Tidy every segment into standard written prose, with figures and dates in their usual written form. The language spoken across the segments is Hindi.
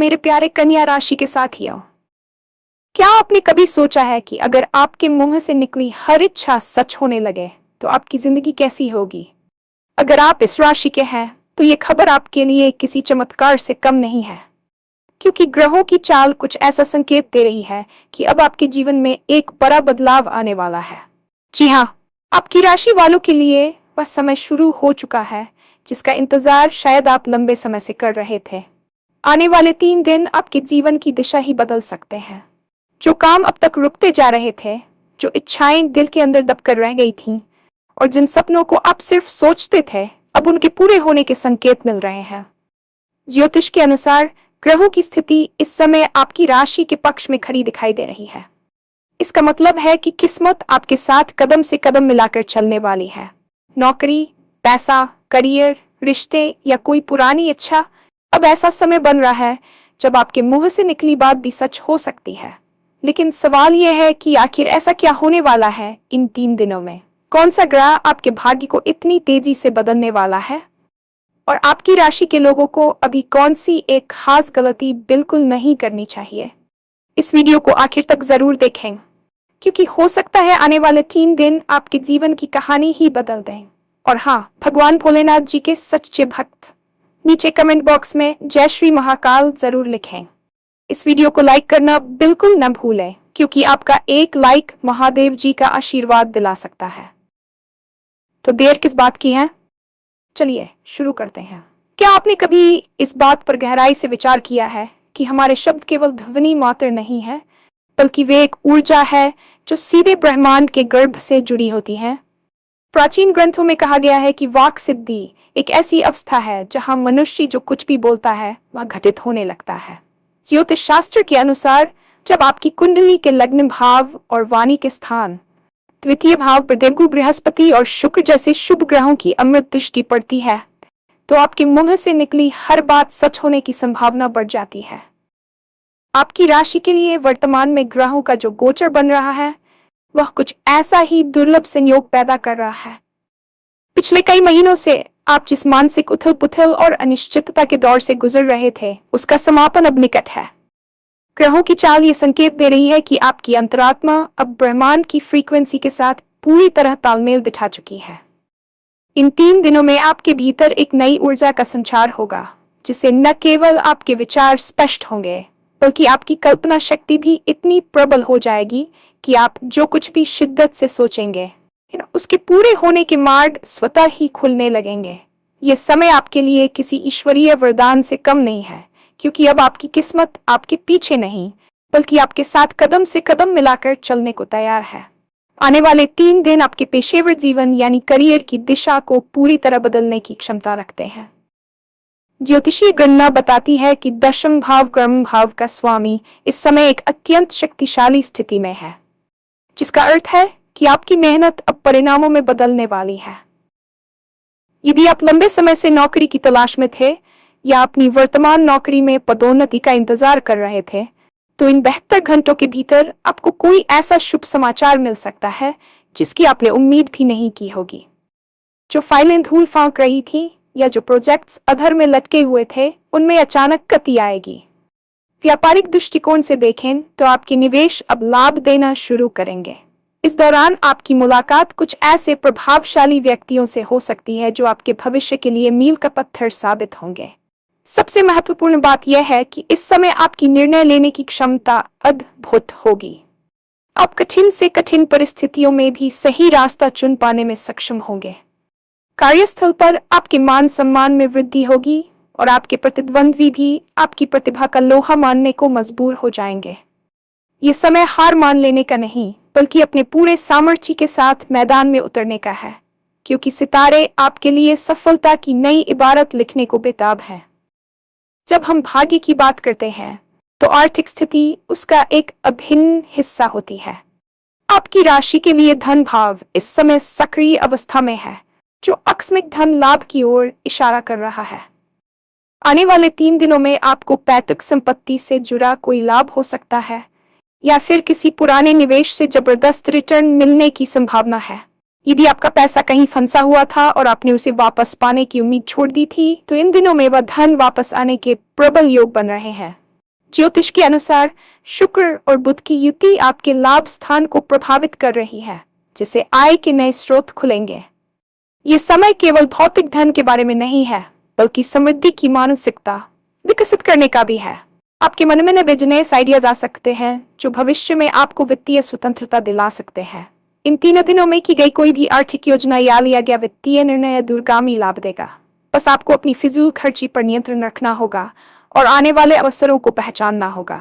मेरे प्यारे कन्या राशि के साथियों, क्या आपने कभी सोचा है कि अगर आपके मुंह से निकली हर इच्छा सच होने लगे तो आपकी जिंदगी कैसी होगी? अगर आप इस राशि के हैं तो ये खबर आपके लिए किसी चमत्कार से कम नहीं है, क्योंकि ग्रहों की चाल कुछ ऐसा संकेत दे रही है कि अब आपके जीवन में एक बड़ा बदलाव आने वाला है। जी हाँ, आपकी राशि वालों के लिए वह समय शुरू हो चुका है जिसका इंतजार शायद आप लंबे समय से कर रहे थे। आने वाले 3 दिन आपके जीवन की दिशा ही बदल सकते हैं। जो काम अब तक रुकते जा रहे थे, जो इच्छाएं दिल के अंदर दबकर रह गई थीं, और जिन सपनों को आप सिर्फ सोचते थे, अब उनके पूरे होने के संकेत मिल रहे हैं। ज्योतिष के अनुसार ग्रहों की स्थिति इस समय आपकी राशि के पक्ष में खड़ी दिखाई दे रही है। इसका मतलब है कि किस्मत आपके साथ कदम से कदम मिलाकर चलने वाली है। नौकरी, पैसा, करियर, रिश्ते या कोई पुरानी इच्छा, अब ऐसा समय बन रहा है जब आपके मुंह से निकली बात भी सच हो सकती है। लेकिन सवाल यह है कि आखिर ऐसा क्या होने वाला है इन 3 दिनों में? कौन सा ग्रह आपके भाग्य को इतनी तेजी से बदलने वाला है? और आपकी राशि के लोगों को अभी कौन सी एक खास गलती बिल्कुल नहीं करनी चाहिए? इस वीडियो को आखिर तक जरूर देखें, क्योंकि हो सकता है आने वाले 3 दिन आपके जीवन की कहानी ही बदल दें। और हाँ, भगवान भोलेनाथ जी के सच्चे भक्त नीचे कमेंट बॉक्स में जय श्री महाकाल जरूर लिखें। इस वीडियो को लाइक करना बिल्कुल न भूलें, क्योंकि आपका एक लाइक महादेव जी का आशीर्वाद दिला सकता है। तो देर किस बात की है, चलिए शुरू करते हैं। क्या आपने कभी इस बात पर गहराई से विचार किया है कि हमारे शब्द केवल ध्वनि मात्र नहीं है, बल्कि वे एक ऊर्जा है जो सीधे ब्रह्मांड के गर्भ से जुड़ी होती है? प्राचीन ग्रंथों में कहा गया है कि वाक सिद्धि एक ऐसी अवस्था है जहां मनुष्य जो कुछ भी बोलता है वह घटित होने लगता है। ज्योतिष शास्त्र के अनुसार जब आपकी कुंडली के लग्न भाव और वाणी के स्थान द्वितीय भाव पर देवगुरु बृहस्पति और शुक्र जैसे शुभ ग्रहों की अमृत दृष्टि पड़ती है, तो आपके मुंह से निकली हर बात सच होने की संभावना बढ़ जाती है। आपकी राशि के लिए वर्तमान में ग्रहों का जो गोचर बन रहा है वह कुछ ऐसा ही दुर्लभ संयोग पैदा कर रहा है। पिछले कई महीनों से आप जिस मानसिक उथल पुथल और अनिश्चितता के दौर से गुजर रहे थे, उसका समापन अब निकट है। ग्रहों की चाल ये संकेत दे रही है कि आपकी अंतरात्मा अब ब्रह्मांड की फ्रीक्वेंसी के साथ पूरी तरह तालमेल बिठा चुकी है। इन 3 दिनों में आपके भीतर एक नई ऊर्जा का संचार होगा, जिससे न केवल आपके विचार स्पष्ट होंगे, बल्कि आपकी कल्पना शक्ति भी इतनी प्रबल हो जाएगी कि आप जो कुछ भी शिद्दत से सोचेंगे, उसके पूरे होने के मार्ग स्वतः ही खुलने लगेंगे। ये समय आपके लिए किसी ईश्वरीय वरदान से कम नहीं है, क्योंकि अब आपकी किस्मत आपके पीछे नहीं, बल्कि आपके साथ कदम से कदम मिलाकर चलने को तैयार है। आने वाले 3 दिन आपके पेशेवर जीवन यानी करियर की दिशा को पूरी तरह बदलने की क्षमता रखते हैं। ज्योतिषीय गणना बताती है कि 10th भाव कर्म भाव का स्वामी इस समय एक अत्यंत शक्तिशाली स्थिति में है, जिसका अर्थ है कि आपकी मेहनत अब परिणामों में बदलने वाली है। यदि आप लंबे समय से नौकरी की तलाश में थे या अपनी वर्तमान नौकरी में पदोन्नति का इंतजार कर रहे थे, तो इन 72 घंटों के भीतर आपको कोई ऐसा शुभ समाचार मिल सकता है जिसकी आपने उम्मीद भी नहीं की होगी। जो फाइलें धूल फांक रही थी या जो प्रोजेक्ट्स अधर में लटके हुए थे, उनमें अचानक गति आएगी। व्यापारिक दृष्टिकोण से देखें तो आपके निवेश अब लाभ देना शुरू करेंगे। इस दौरान आपकी मुलाकात कुछ ऐसे प्रभावशाली व्यक्तियों से हो सकती है जो आपके भविष्य के लिए मील का पत्थर साबित होंगे। सबसे महत्वपूर्ण बात यह है कि इस समय आपकी निर्णय लेने की क्षमता अद्भुत होगी। आप कठिन से कठिन परिस्थितियों में भी सही रास्ता चुन पाने में सक्षम होंगे। कार्यस्थल पर आपके मान सम्मान में वृद्धि होगी और आपके प्रतिद्वंद्वी भी आपकी प्रतिभा का लोहा मानने को मजबूर हो जाएंगे। ये समय हार मान लेने का नहीं, बल्कि अपने पूरे सामर्थ्य के साथ मैदान में उतरने का है, क्योंकि सितारे आपके लिए सफलता की नई इबारत लिखने को बेताब हैं। जब हम भाग्य की बात करते हैं तो आर्थिक स्थिति उसका एक अभिन्न हिस्सा होती है। आपकी राशि के लिए धन भाव इस समय सक्रिय अवस्था में है, जो आकस्मिक धन लाभ की ओर इशारा कर रहा है। आने वाले 3 दिनों में आपको पैतृक संपत्ति से जुड़ा कोई लाभ हो सकता है, या फिर किसी पुराने निवेश से जबरदस्त रिटर्न मिलने की संभावना है। यदि आपका पैसा कहीं फंसा हुआ था और आपने उसे वापस पाने की उम्मीद छोड़ दी थी, तो इन दिनों में वह धन वापस आने के प्रबल योग बन रहे हैं। ज्योतिष के अनुसार शुक्र और बुध की युति आपके लाभ स्थान को प्रभावित कर रही है, जिससे आय के नए स्रोत खुलेंगे। ये समय केवल भौतिक धन के बारे में नहीं है, बल्कि समृद्धि की मानसिकता विकसित करने का भी है। आपके मन में नए बिजनेस आइडियाज आ सकते हैं जो भविष्य में आपको वित्तीय स्वतंत्रता दिला सकते हैं। इन 3 दिनों में की गई कोई भी आर्थिक योजना या लिया गया वित्तीय निर्णय दूरगामी लाभ देगा। बस आपको अपनी फिजूल खर्ची पर नियंत्रण रखना होगा और आने वाले अवसरों को पहचानना होगा।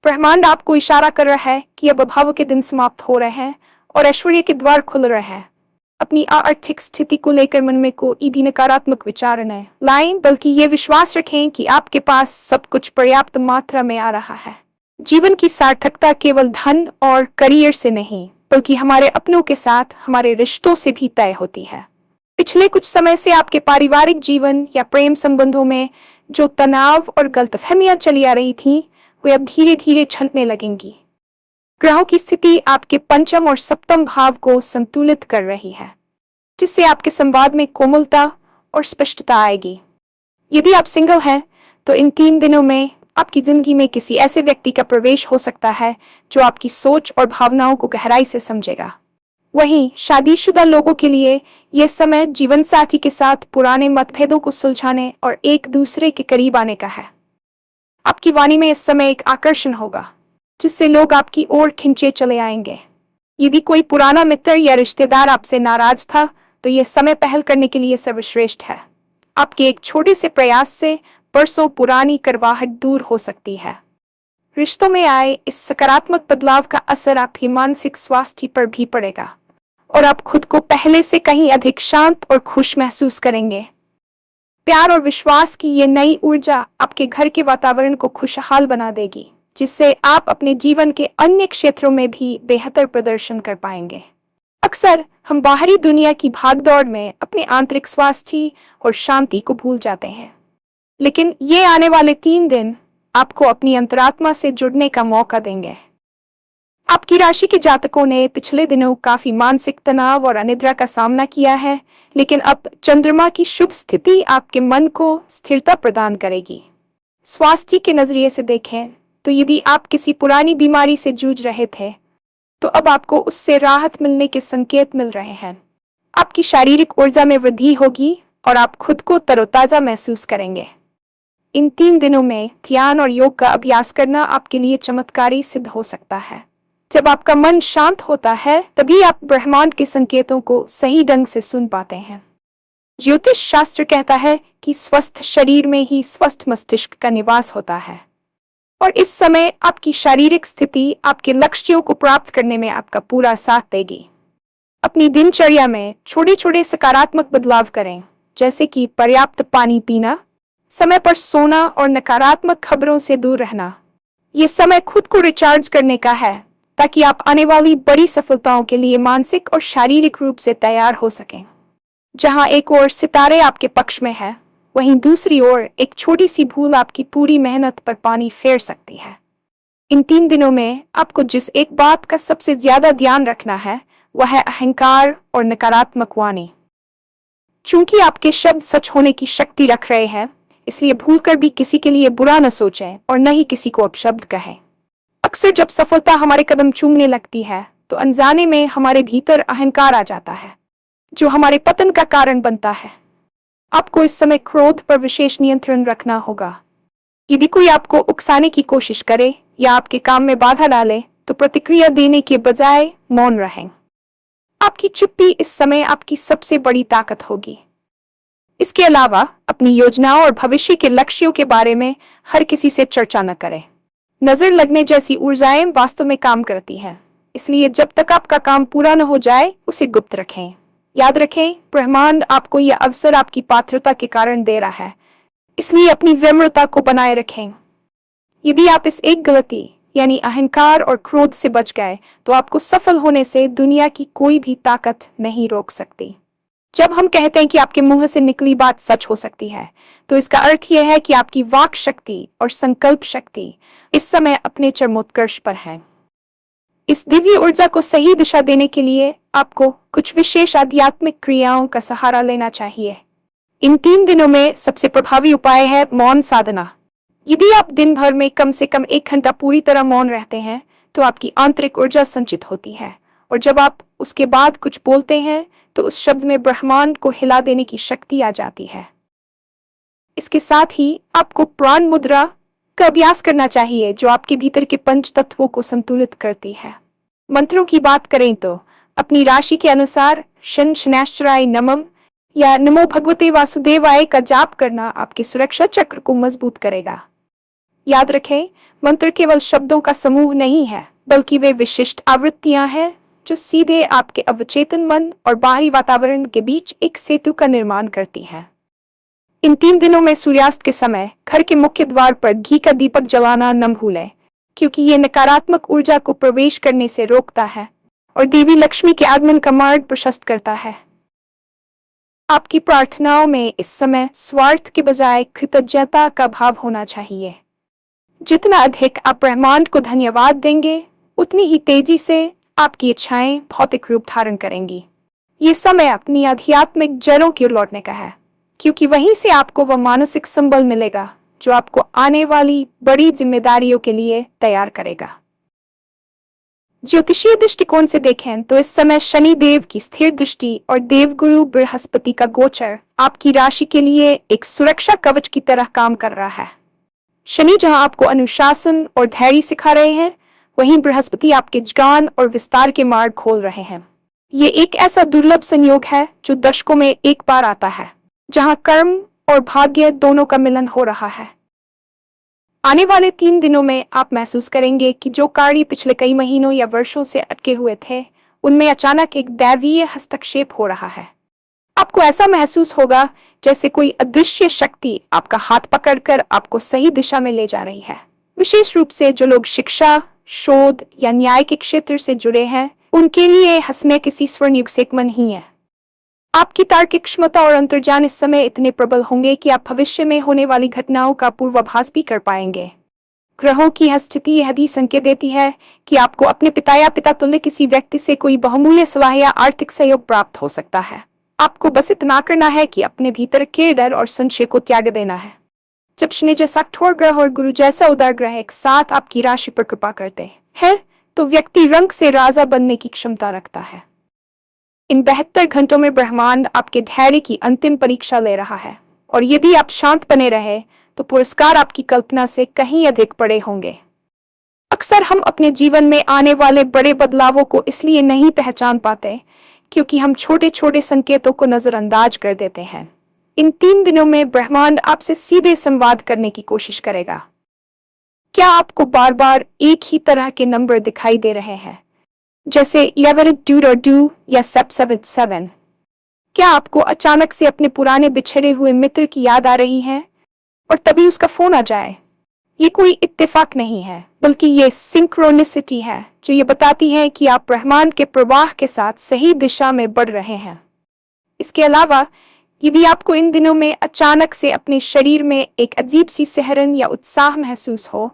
ब्रह्मांड आपको इशारा कर रहा है कि अब अभाव के दिन समाप्त हो रहे हैं और ऐश्वर्य के द्वार खुल रहे हैं। अपनी आर्थिक स्थिति को लेकर मन में कोई भी नकारात्मक विचार न लाएं, बल्कि ये विश्वास रखें कि आपके पास सब कुछ पर्याप्त मात्रा में आ रहा है। जीवन की सार्थकता केवल धन और करियर से नहीं, बल्कि हमारे अपनों के साथ हमारे रिश्तों से भी तय होती है। पिछले कुछ समय से आपके पारिवारिक जीवन या प्रेम संबंधों में जो तनाव और गलतफहमियां चली आ रही थीं, वे अब धीरे धीरे छंटने लगेंगी। ग्रहों की स्थिति आपके पंचम और सप्तम भाव को संतुलित कर रही है, जिससे आपके संवाद में कोमलता और स्पष्टता आएगी। यदि आप सिंगल हैं, तो इन 3 दिनों में आपकी जिंदगी में किसी ऐसे व्यक्ति का प्रवेश हो सकता है जो आपकी सोच और भावनाओं को गहराई से समझेगा। वहीं शादीशुदा लोगों के लिए यह समय जीवन साथी के साथ पुराने मतभेदों को सुलझाने और एक दूसरे के करीब आने का है। आपकी वाणी में इस समय एक आकर्षण होगा, जिससे लोग आपकी ओर खिंचे चले आएंगे। यदि कोई पुराना मित्र या रिश्तेदार आपसे नाराज था, तो यह समय पहल करने के लिए सर्वश्रेष्ठ है। आपके एक छोटे से प्रयास से बरसों पुरानी करवाहट दूर हो सकती है। रिश्तों में आए इस सकारात्मक बदलाव का असर आपके मानसिक स्वास्थ्य पर भी पड़ेगा और आप खुद को पहले से कहीं अधिक शांत और खुश महसूस करेंगे। प्यार और विश्वास की ये नई ऊर्जा आपके घर के वातावरण को खुशहाल बना देगी, जिससे आप अपने जीवन के अन्य क्षेत्रों में भी बेहतर प्रदर्शन कर पाएंगे। अक्सर हम बाहरी दुनिया की भागदौड़ में अपने आंतरिक स्वास्थ्य और शांति को भूल जाते हैं, लेकिन ये आने वाले 3 दिन आपको अपनी अंतरात्मा से जुड़ने का मौका देंगे। आपकी राशि के जातकों ने पिछले दिनों काफी मानसिक तनाव और अनिद्रा का सामना किया है, लेकिन अब चंद्रमा की शुभ स्थिति आपके मन को स्थिरता प्रदान करेगी। स्वास्थ्य के नजरिए से देखें तो यदि आप किसी पुरानी बीमारी से जूझ रहे थे, तो अब आपको उससे राहत मिलने के संकेत मिल रहे हैं। आपकी शारीरिक ऊर्जा में वृद्धि होगी और आप खुद को तरोताजा महसूस करेंगे। इन 3 दिनों में ध्यान और योग का अभ्यास करना आपके लिए चमत्कारी सिद्ध हो सकता है। जब आपका मन शांत होता है, तभी आप ब्रह्मांड के संकेतों को सही ढंग से सुन पाते हैं। ज्योतिष शास्त्र कहता है कि स्वस्थ शरीर में ही स्वस्थ मस्तिष्क का निवास होता है, और इस समय आपकी शारीरिक स्थिति आपके लक्ष्यों को प्राप्त करने में आपका पूरा साथ देगी। अपनी दिनचर्या में छोटे छोटे सकारात्मक बदलाव करें, जैसे कि पर्याप्त पानी पीना, समय पर सोना और नकारात्मक खबरों से दूर रहना। ये समय खुद को रिचार्ज करने का है, ताकि आप आने वाली बड़ी सफलताओं के लिए मानसिक और शारीरिक रूप से तैयार हो सकें। जहां एक ओर सितारे आपके पक्ष में है, वहीं दूसरी ओर एक छोटी सी भूल आपकी पूरी मेहनत पर पानी फेर सकती है। इन 3 दिनों में आपको जिस एक बात का सबसे ज्यादा ध्यान रखना है, वह है अहंकार और नकारात्मक वाणी। चूंकि आपके शब्द सच होने की शक्ति रख रहे हैं, इसलिए भूलकर भी किसी के लिए बुरा न सोचें और न ही किसी को अपशब्द कहें। अक्सर जब सफलता हमारे कदम चूमने लगती है, तो अनजाने में हमारे भीतर अहंकार आ जाता है, जो हमारे पतन का कारण बनता है। आपको इस समय क्रोध पर विशेष नियंत्रण रखना होगा। यदि कोई आपको उकसाने की कोशिश करे या आपके काम में बाधा डाले, तो प्रतिक्रिया देने के बजाय मौन रहें। आपकी चुप्पी इस समय आपकी सबसे बड़ी ताकत होगी। इसके अलावा अपनी योजनाओं और भविष्य के लक्ष्यों के बारे में हर किसी से चर्चा न करें। नजर लगने जैसी ऊर्जाएं वास्तव में काम करती हैं, इसलिए जब तक आपका काम पूरा न हो जाए, उसे गुप्त रखें। याद रखें, ब्रह्मांड आपको यह अवसर आपकी पात्रता के कारण दे रहा है, इसलिए अपनी विनम्रता को बनाए रखें। यदि आप इस एक गलती यानी अहंकार और क्रोध से बच गए, तो आपको सफल होने से दुनिया की कोई भी ताकत नहीं रोक सकती। जब हम कहते हैं कि आपके मुंह से निकली बात सच हो सकती है, तो इसका अर्थ यह है कि आपकी वाक शक्ति और संकल्प शक्ति इस समय अपने चरमोत्कर्ष पर है। इस दिव्य ऊर्जा को सही दिशा देने के लिए आपको कुछ विशेष आध्यात्मिक क्रियाओं का सहारा लेना चाहिए। इन 3 दिनों में सबसे प्रभावी उपाय है मौन साधना। यदि आप दिन भर में कम से कम 1 घंटा पूरी तरह मौन रहते हैं तो आपकी आंतरिक ऊर्जा संचित होती है, और जब आप उसके बाद कुछ बोलते हैं तो उस शब्द में ब्रह्मांड को हिला देने की शक्ति आ जाती है। इसके साथ ही आपको प्राण मुद्रा का अभ्यास करना चाहिए, जो आपके भीतर के पंच तत्वों को संतुलित करती है। मंत्रों की बात करें तो अपनी राशि के अनुसार शन शनैश्चराय नमः या नमो भगवते वासुदेवाय का जाप करना आपके सुरक्षा चक्र को मजबूत करेगा। याद रखें, मंत्र केवल शब्दों का समूह नहीं है, बल्कि वे विशिष्ट आवृत्तियां हैं जो सीधे आपके अवचेतन मन और बाहरी वातावरण के बीच एक सेतु का निर्माण करती हैं। इन 3 दिनों में सूर्यास्त के समय घर के मुख्य द्वार पर घी का दीपक जलाना न भूलें, क्योंकि ये नकारात्मक ऊर्जा को प्रवेश करने से रोकता है और देवी लक्ष्मी के आगमन का मार्ग प्रशस्त करता है। आपकी प्रार्थनाओं में इस समय स्वार्थ के बजाय कृतज्ञता का भाव होना चाहिए। जितना अधिक आप ब्रह्मांड को धन्यवाद देंगे, उतनी ही तेजी से आपकी इच्छाएं भौतिक रूप धारण करेंगी। ये समय अपनी आध्यात्मिक जड़ों की ओर लौटने का है, क्योंकि वहीं से आपको वह मानसिक संबल मिलेगा जो आपको आने वाली बड़ी जिम्मेदारियों के लिए तैयार करेगा। ज्योतिषीय दृष्टिकोण से देखें तो इस समय शनि देव की स्थिर दृष्टि और देवगुरु बृहस्पति का गोचर आपकी राशि के लिए एक सुरक्षा कवच की तरह काम कर रहा है। शनि जहां आपको अनुशासन और धैर्य सिखा रहे हैं, वहीं बृहस्पति आपके ज्ञान और विस्तार के मार्ग खोल रहे हैं। ये एक ऐसा दुर्लभ संयोग है जो दशकों में एक बार आता है, जहां कर्म और भाग्य दोनों का मिलन हो रहा है। आने वाले 3 दिनों में आप महसूस करेंगे कि जो कार्य पिछले कई महीनों या वर्षों से अटके हुए थे, उनमें अचानक एक दैवीय हस्तक्षेप हो रहा है। आपको ऐसा महसूस होगा जैसे कोई अदृश्य शक्ति आपका हाथ पकड़कर आपको सही दिशा में ले जा रही है। विशेष रूप से जो लोग शिक्षा, शोध या न्याय के क्षेत्र से जुड़े हैं, उनके लिए हंसने किसी स्वर्णयुग से कम नहीं है। आपकी तार्किक क्षमता और अंतर्ज्ञान इस समय इतने प्रबल होंगे कि आप भविष्य में होने वाली घटनाओं का पूर्वाभास भी कर पाएंगे। ग्रहों की यह स्थिति यह भी संकेत देती है कि आपको अपने पिता या पिता तुल्य किसी व्यक्ति से कोई बहुमूल्य सलाह या आर्थिक सहयोग प्राप्त हो सकता है। आपको बस इतना करना है कि अपने भीतर के डर और संशय को त्याग देना है। जब शनि जैसा कठोर ग्रह और गुरु जैसा उदार ग्रह एक साथ आपकी राशि पर कृपा करते हैं, तो व्यक्ति रंग से राजा बनने की क्षमता रखता है। इन 72 घंटों में ब्रह्मांड आपके धैर्य की अंतिम परीक्षा ले रहा है, और यदि आप शांत बने रहे तो पुरस्कार आपकी कल्पना से कहीं अधिक बड़े होंगे। अक्सर हम अपने जीवन में आने वाले बड़े बदलावों को इसलिए नहीं पहचान पाते क्योंकि हम छोटे छोटे संकेतों को नजरअंदाज कर देते हैं। इन 3 दिनों में ब्रह्मांड आपसे सीधे संवाद करने की कोशिश करेगा। क्या आपको बार बार एक ही तरह के नंबर दिखाई दे रहे हैं, जैसे 11 या 777? क्या आपको अचानक से अपने पुराने बिछड़े हुए मित्र की याद आ रही है और तभी उसका फोन आ जाए? ये कोई इत्तेफाक नहीं है, बल्कि ये सिंक्रोनिसिटी है जो ये बताती है कि आप ब्रह्मांड के प्रवाह के साथ सही दिशा में बढ़ रहे हैं। इसके अलावा यदि आपको इन दिनों में अचानक से अपने शरीर में एक अजीब सी सिहरन या उत्साह महसूस हो,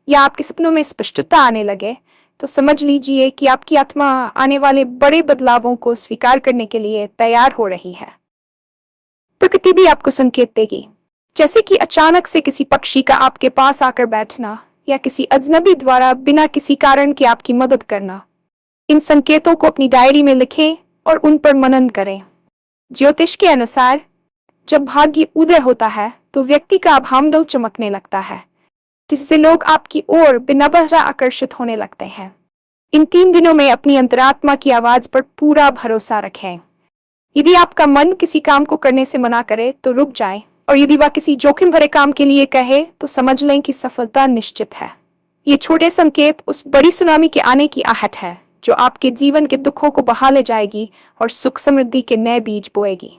या आपके सपनों में स्पष्टता आने लगे, तो समझ लीजिए कि आपकी आत्मा आने वाले बड़े बदलावों को स्वीकार करने के लिए तैयार हो रही है। प्रकृति भी आपको संकेत देगी, जैसे कि अचानक से किसी पक्षी का आपके पास आकर बैठना या किसी अजनबी द्वारा बिना किसी कारण के आपकी मदद करना। इन संकेतों को अपनी डायरी में लिखें और उन पर मनन करें। ज्योतिष के अनुसार जब भाग्य उदय होता है तो व्यक्ति का आभामंडल चमकने लगता है, जिससे लोग आपकी ओर बिना वजह आकर्षित होने लगते हैं। इन 3 दिनों में अपनी अंतरात्मा की आवाज पर पूरा भरोसा रखें। यदि आपका मन किसी काम को करने से मना करे तो रुक जाएं, और यदि वह किसी जोखिम भरे काम के लिए कहे तो समझ लें कि सफलता निश्चित है। ये छोटे संकेत उस बड़ी सुनामी के आने की आहट है जो आपके जीवन के दुखों को बहा ले जाएगी और सुख समृद्धि के नए बीज बोएगी।